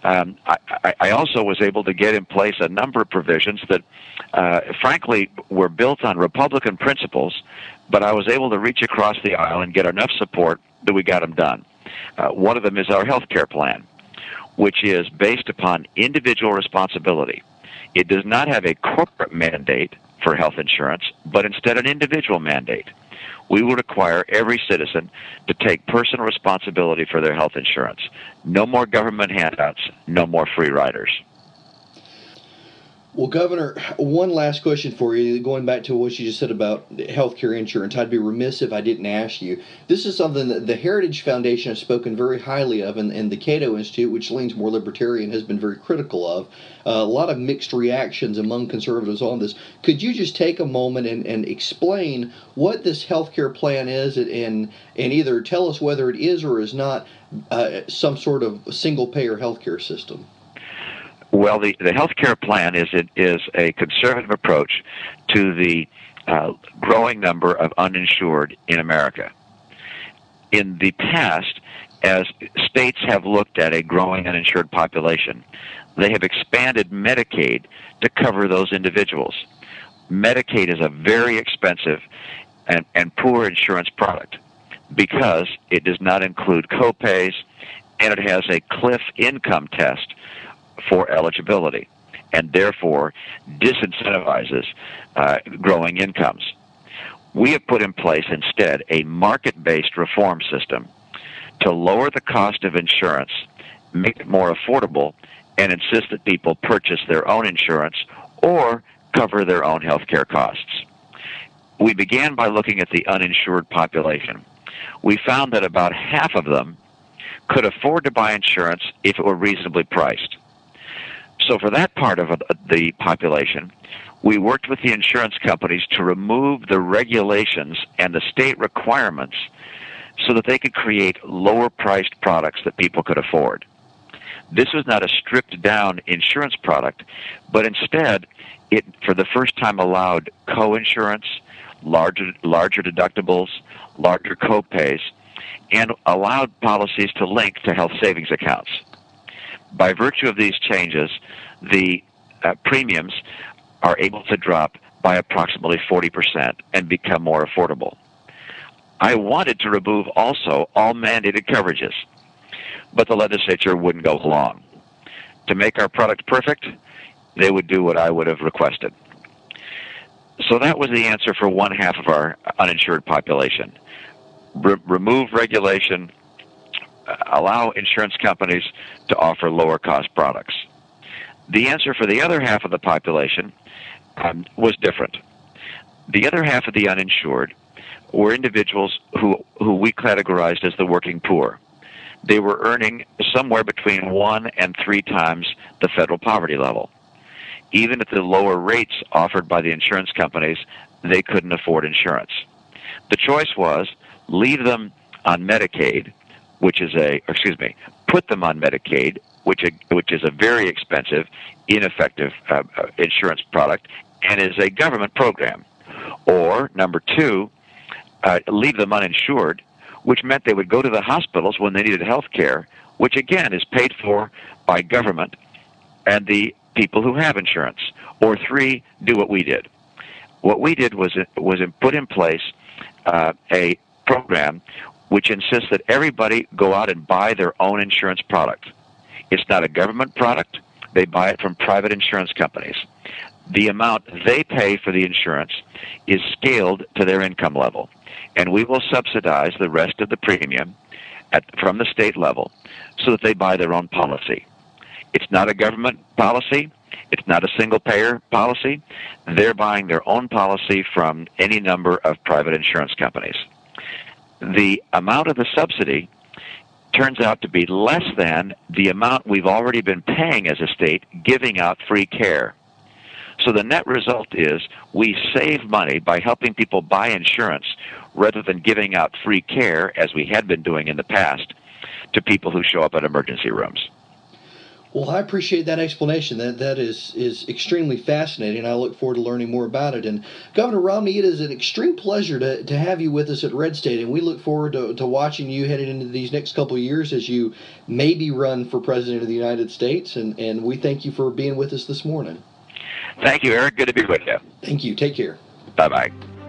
I also was able to get in place a number of provisions that, frankly, were built on Republican principles, but I was able to reach across the aisle and get enough support that we got them done. One of them is our health care plan, which is based upon individual responsibility. It does not have a corporate mandate for health insurance, but instead an individual mandate. We will require every citizen to take personal responsibility for their health insurance. No more government handouts, no more free riders. Well, Governor, one last question for you, going back to what you just said about health care insurance. I'd be remiss if I didn't ask you. This is something that the Heritage Foundation has spoken very highly of, and the Cato Institute, which leans more libertarian, has been very critical of. A lot of mixed reactions among conservatives on this. Could you just take a moment and explain what this health care plan is, and either tell us whether it is or is not some sort of single-payer health care system? Well, the health care plan is a conservative approach to the growing number of uninsured in America. In the past, as states have looked at a growing uninsured population, they have expanded Medicaid to cover those individuals. Medicaid is a very expensive and poor insurance product because it does not include copays, and it has a cliff income test for eligibility, and therefore disincentivizes growing incomes. We have put in place instead a market-based reform system to lower the cost of insurance, make it more affordable, and insist that people purchase their own insurance or cover their own health care costs. We began by looking at the uninsured population. We found that about half of them could afford to buy insurance if it were reasonably priced. So for that part of the population, we worked with the insurance companies to remove the regulations and the state requirements so that they could create lower-priced products that people could afford. This was not a stripped-down insurance product, but instead it, for the first time, allowed co-insurance, larger deductibles, larger co-pays, and allowed policies to link to health savings accounts. By virtue of these changes, the premiums are able to drop by approximately 40% and become more affordable. I wanted to remove also all mandated coverages, but the legislature wouldn't go along. To make our product perfect, they would do what I would have requested. So that was the answer for one half of our uninsured population. Remove regulation, allow insurance companies to offer lower-cost products. The answer for the other half of the population was different. The other half of the uninsured were individuals who we categorized as the working poor. They were earning somewhere between 1 and 3 times the federal poverty level. Even at the lower rates offered by the insurance companies, they couldn't afford insurance. The choice was leave them on Medicaid, put them on Medicaid, which is a very expensive, ineffective insurance product, and is a government program. Or, number 2, leave them uninsured, which meant they would go to the hospitals when they needed health care, which again is paid for by government and the people who have insurance. Or 3, do what we did. What we did was put in place a program which insists that everybody go out and buy their own insurance product. It's not a government product. They buy it from private insurance companies. The amount they pay for the insurance is scaled to their income level, and we will subsidize the rest of the premium from the state level so that they buy their own policy. It's not a government policy. It's not a single-payer policy. They're buying their own policy from any number of private insurance companies. The amount of the subsidy turns out to be less than the amount we've already been paying as a state giving out free care. So the net result is we save money by helping people buy insurance rather than giving out free care, as we had been doing in the past, to people who show up at emergency rooms. Well, I appreciate that explanation. That is extremely fascinating. I look forward to learning more about it. And Governor Romney, it is an extreme pleasure to have you with us at Red State, and we look forward to watching you headed into these next couple of years as you maybe run for President of the United States. And we thank you for being with us this morning. Thank you, Eric. Good to be with you. Thank you. Take care. Bye-bye.